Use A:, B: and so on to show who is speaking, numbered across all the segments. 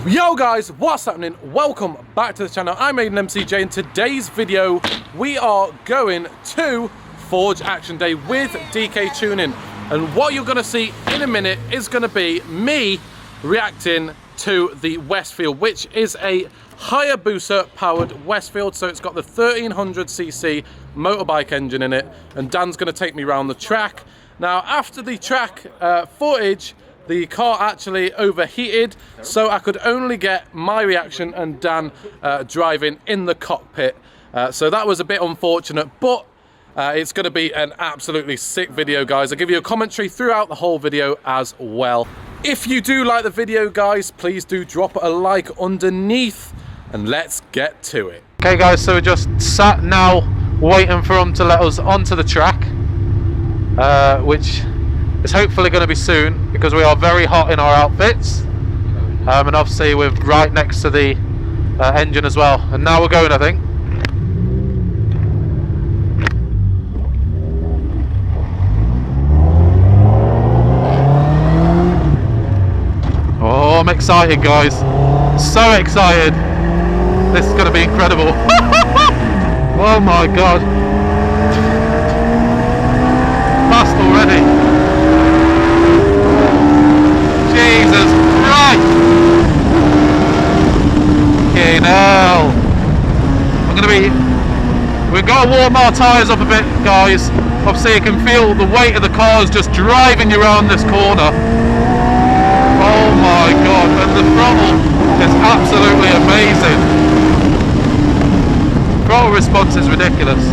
A: Yo guys, what's happening? Welcome back to the channel. I'm AidanMCJ. In today's video we are going to Forge Action Day with Dktuning, and what you're going to see in a minute is going to be me reacting to the Westfield, which is a Hayabusa powered Westfield. So it's got the 1300cc motorbike engine in it, and Dan's going to take me around the track. Now after the track footage, the car actually overheated, so I could only get my reaction and Dan driving in the cockpit. So that was a bit unfortunate, but it's going to be an absolutely sick video, guys. I'll give you a commentary throughout the whole video as well. If you do like the video, guys, please do drop a like underneath, and let's get to it. Okay, guys, so we're just sat now waiting for them to let us onto the track, which is hopefully going to be soon, because we are very hot in our outfits, and obviously we're right next to the engine as well. And now we're going, I think. Oh, I'm excited, guys. So excited. This is going to be incredible. Oh my god. Fast already. Jesus Christ! Okay, now we've got to warm our tyres up a bit, guys. Obviously you can feel the weight of the cars just driving you around this corner. Oh my god, and the throttle is absolutely amazing. Throttle response is ridiculous.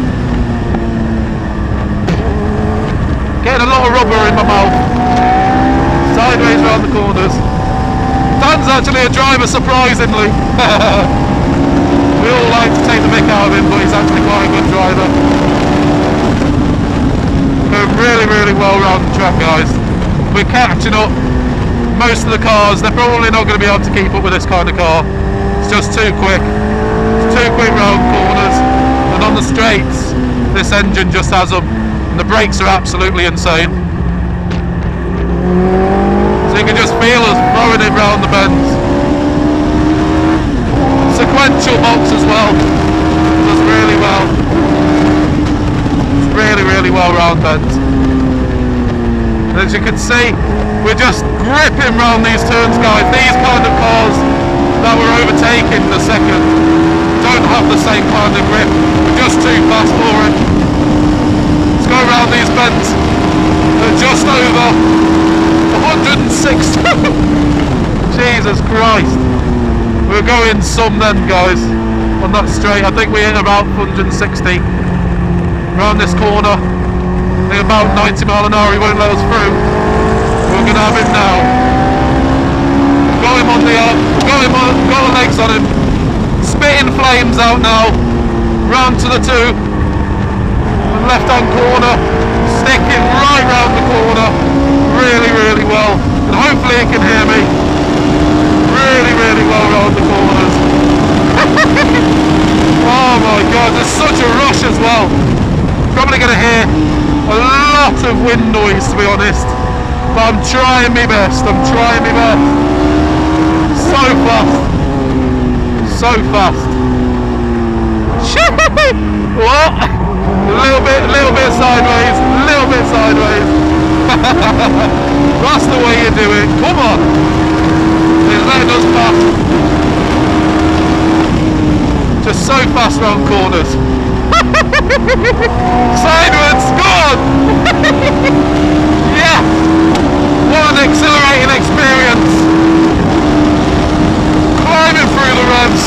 A: Getting a lot of rubber in my mouth. Sideways around the corners. Dan's actually a driver, surprisingly. We all like to take the mick out of him, but he's actually quite a good driver. Going really, really well around the track, guys. We're catching up. Most of the cars, they're probably not going to be able to keep up with this kind of car. It's just too quick. It's too quick round corners. And on the straights, this engine just has them. And the brakes are absolutely insane. So you can just feel us throwing it round the bends. Sequential box as well. Does really well. It's really, really well round bends. And as you can see, we're just gripping round these turns, guys. These kind of cars that we're overtaking the second don't have the same kind of grip. We're just too fast for it. Let's go around these bends. They're just over 160. Jesus Christ. We're going some then, guys, on that straight. I think we hit about 160 around this corner. I think about 90 mile an hour. He won't let us through. We're going to have him now. Got him on the arm. Got the legs on him. Spitting flames out now. Round to the two. And left hand corner. Sticking right round the corner. Really, really well. And hopefully he can hear me. Really, really well round the corners. Oh my god, there's such a rush as well. Probably going to hear a lot of wind noise, to be honest. But I'm trying my best. I'm trying my best. So fast. So fast. What? A little bit sideways. A little bit sideways. That's the way you do it. Come on. He's letting us pass. Just so fast round corners. Sideways, gone. Yeah. What an exhilarating experience. Climbing through the revs.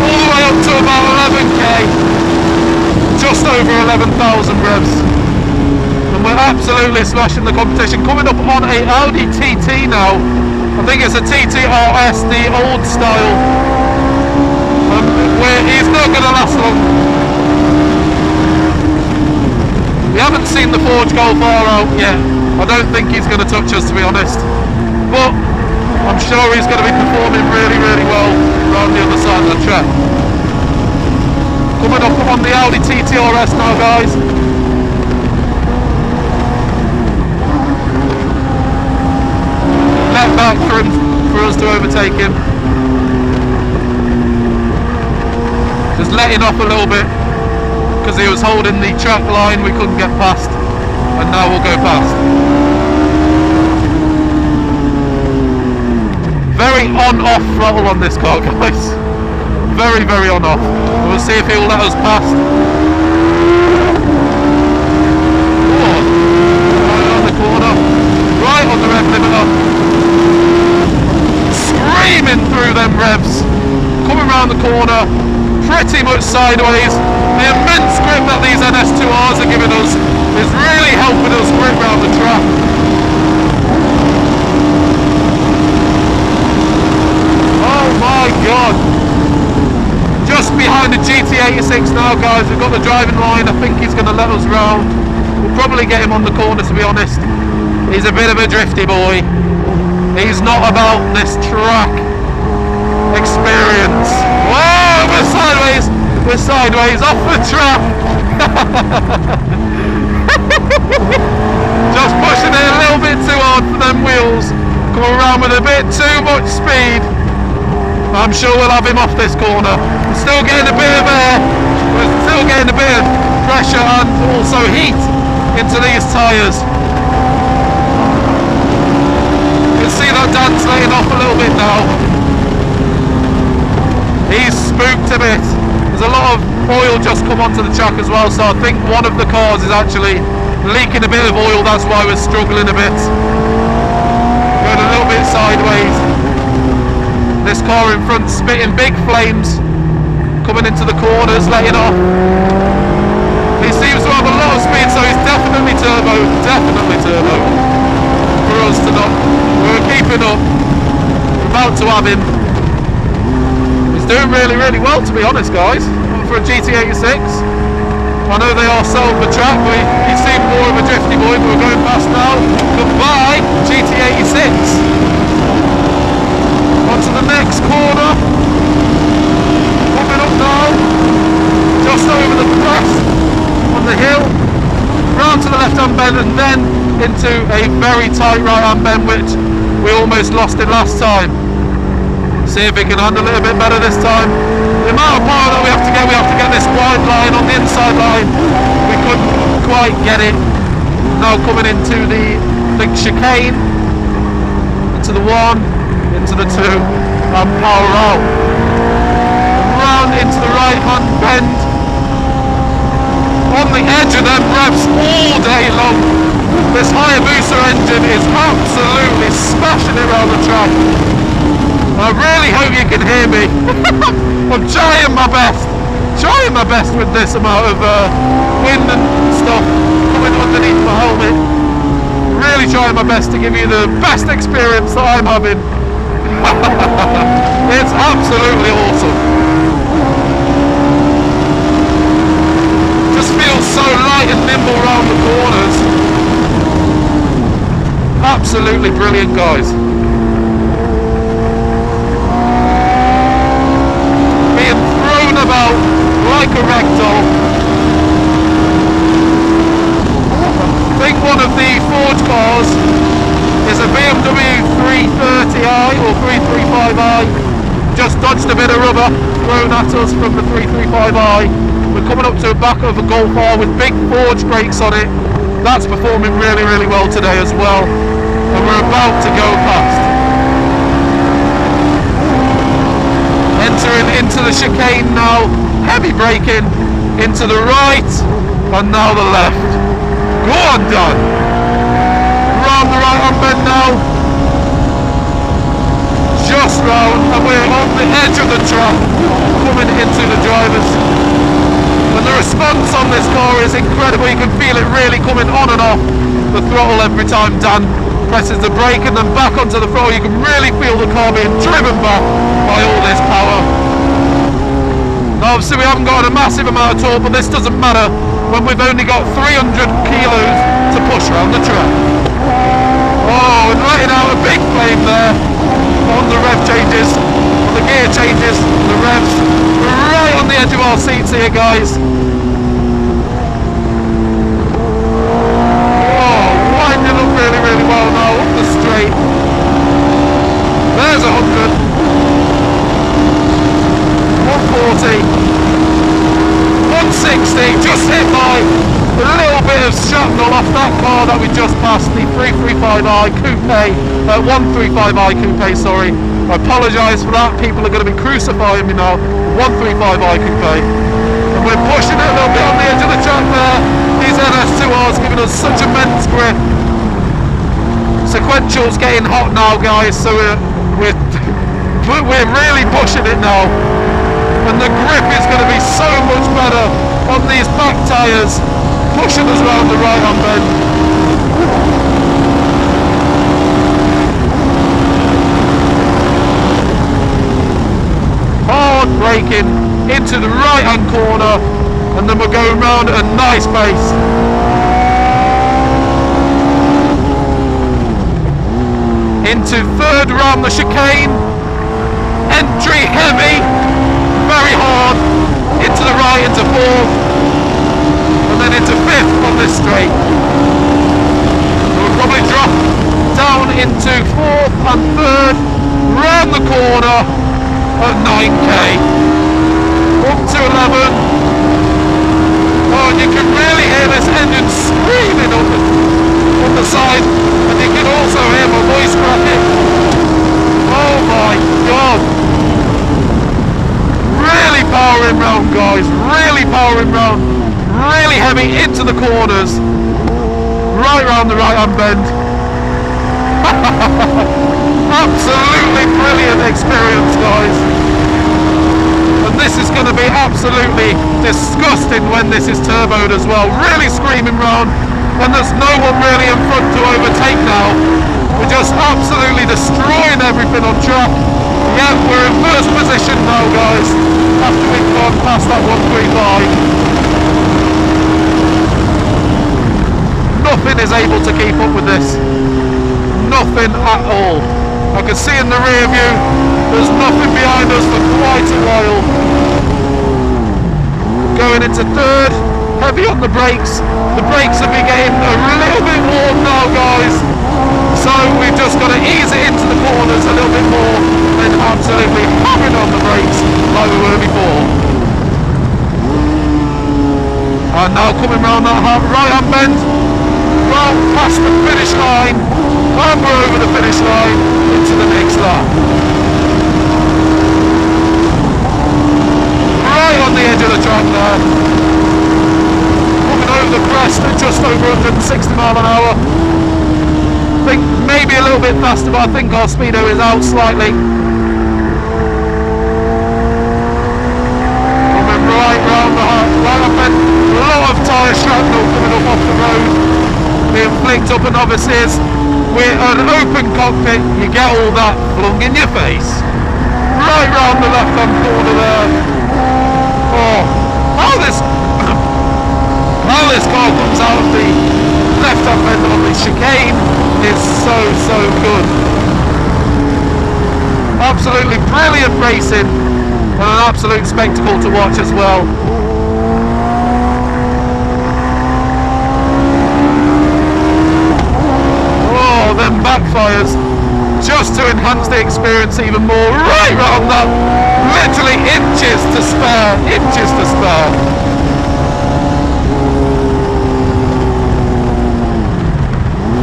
A: All the way up to about 11k. Just over 11,000 revs. And we're absolutely smashing the competition. Coming up on a Audi TT now. I think it's a TT RS, the old style. He's not going to last long. We haven't seen the Forge Golf R out yet. I don't think he's going to touch us, to be honest. But I'm sure he's going to be performing really, really well around the other side of the track. Coming up on the Audi TT RS now, guys. Let back for a
B: us to overtake him. Just letting off a little bit because he was holding the track line we couldn't get past, and now we'll go past. Very on-off throttle on this car, guys. Very, very on-off. We'll see if he'll let us past. Oh, right on the corner, right on the rev limiter. Screaming through them revs, coming round the corner, pretty much sideways. The immense grip that these NS2Rs are giving us is really helping us grip round the track. Oh my god. Just behind the GT86 now, guys. We've got the driving line. I think he's going to let us round. We'll probably get him on the corner, to be honest. He's a bit of a drifty boy. He's not about this track experience. Whoa, we're sideways. We're sideways off the track. Just pushing it a little bit too hard for them wheels. Come around with a bit too much speed. I'm sure we'll have him off this corner. We're still getting a bit of air. We're still getting a bit of pressure and also heat into these tyres. You can see that Dan's letting off a little bit now. He's spooked a bit. There's a lot of oil just come onto the track as well, so I think one of the cars is actually leaking a bit of oil. That's why we're struggling a bit. Going a little bit sideways. This car in front spitting big flames, coming into the corners, letting off. He seems to have a lot of speed, so he's definitely turbo, for us to not. We're keeping up. We're about to have him. He's doing really, really well, to be honest, guys. For a GT86. I know they are sold for track, but he seemed more of a drifty boy, but we're going past now. Goodbye, GT86. Onto the next corner. Coming up now. Just over the crest on the hill. Round to the left hand bend and then into a very tight right hand bend, which we almost lost it last time. See if we can handle it a bit better this time. The amount of power that we have to get this wide line on the inside line. We couldn't quite get it. Now coming into the chicane. Into the one. Into the two, and power out. Round into the right hand bend. On the edge of them revs all day long. This Hayabusa engine is absolutely smashing it around the track. I really hope you can hear me. I'm trying my best with this amount of wind and stuff coming underneath my helmet. Really trying my best to give you the best experience that I'm having. It's absolutely awesome. Just feels so light and nimble around the corners. Absolutely brilliant, guys. Being thrown about like a ragdoll. I think one of the Ford cars is a BMW 330i or 335i. Just dodged a bit of rubber thrown at us from the 335i. We're coming up to the back of a Golf R with big forged brakes on it. That's performing really, really well today as well. And we're about to go past. Entering into the chicane now. Heavy braking into the right and now the left. Go on, Dan. Round the right hand bend now, just round, and we're on the edge of the track, coming into the drivers. And the response on this car is incredible. You can feel it really coming on and off the throttle every time Dan presses the brake and then back onto the throttle. You can really feel the car being driven back by all this power. Now obviously we haven't got a massive amount of torque, but this doesn't matter when we've only got 300 kilos to push around the track. Oh, and letting out a big flame there on the rev changes, on the gear changes, the revs. We're right on the edge of our seats here, guys. Oh, winding up really, really well now up the straight. There's 100 that car that we just passed, the 335i Coupe, 135i Coupe, sorry. I apologise for that, people are going to be crucifying me now. 135i Coupe. And we're pushing it a little bit on the edge of the track there. These NS2Rs giving us such immense grip. Sequential's getting hot now, guys, so we're really pushing it now. And the grip is going to be so much better on these back tyres, pushing us around the right-hand bend. Hard braking into the right-hand corner, and then we're going round at a nice pace. Into third round the chicane, entry heavy, very hard, into the right, into fourth, and then into fifth on this straight. We'll probably drop down into fourth and third, round the corner at 9k, up to 11. Oh, and you can really hear this engine screaming up the side, and you can also hear my voice cracking. Oh my god, really powering round, guys, really powering round, really heavy into the corners, right round the right hand bend. Absolutely brilliant experience, guys, and this is going to be absolutely disgusting when this is turboed as well. Really screaming round, and there's no one really in front to overtake now. We're just absolutely destroying everything on track. Yeah, we're in first position now, guys, after we've gone past that 135. Nothing is able to keep up with this. Nothing at all. I can see in the rear view, there's nothing behind us for quite a while. Going into third, heavy on the brakes. The brakes will be getting a little bit warm now, guys. So we've just got to ease it into the corners a little bit more, and absolutely hammering on the brakes like we were before. And now coming round that right hand bend, well past the finish line, and we're over the finish line into the next lap. Right on the edge of the track there. Coming over the crest at just over 160 mile an hour. I think maybe a little bit faster, but I think our speedo is out slightly. Coming right round the right up end. A lot of tyre shrapnel coming up off the road, being flicked up, and obviously we're an open cockpit, you get all that flung in your face. Right round the left hand corner there. Oh, how this car comes out of the left hand bend on the chicane is so good. Absolutely brilliant racing, and an absolute spectacle to watch as well. Oh, them backfires just to enhance the experience even more. Right round that, literally inches to spare, inches to spare.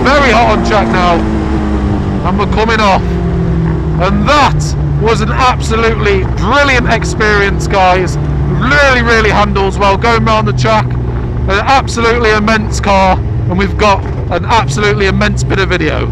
B: Very hot on track now, and we're coming off, and that was an absolutely brilliant experience, guys. Really handles well going around the track. An absolutely immense car, and we've got an absolutely immense bit of video.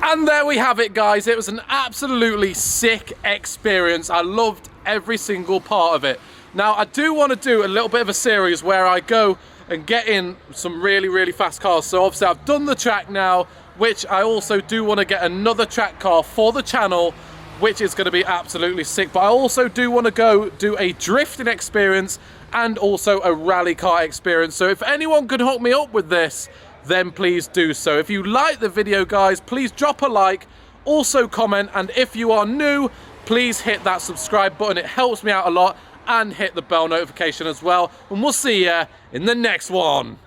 A: And there we have it, guys. It was an absolutely sick experience. I loved every single part of it. Now, I do want to do a little bit of a series where I go and get in some really fast cars. So obviously I've done the track now, which I also do want to get another track car for the channel, which is going to be absolutely sick. But I also do want to go do a drifting experience and also a rally car experience. So if anyone could hook me up with this, then please do so. If you like the video, guys, please drop a like, also comment, and if you are new, please hit that subscribe button. It helps me out a lot, and hit the bell notification as well, and we'll see ya in the next one.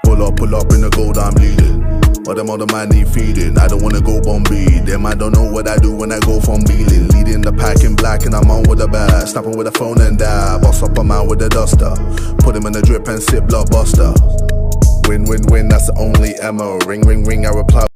C: Pull up in the gold, I'm leading. But them other man need feeding. I don't wanna go Bombay. Them I don't know what I do when I go from Beeling. Leading the pack in black and I'm on with a bat. Snapping with a phone and die. Boss up a man with a duster. Put him in the drip and sit blockbuster. Win, win, win, that's the only ammo. Ring, ring, ring, I reply.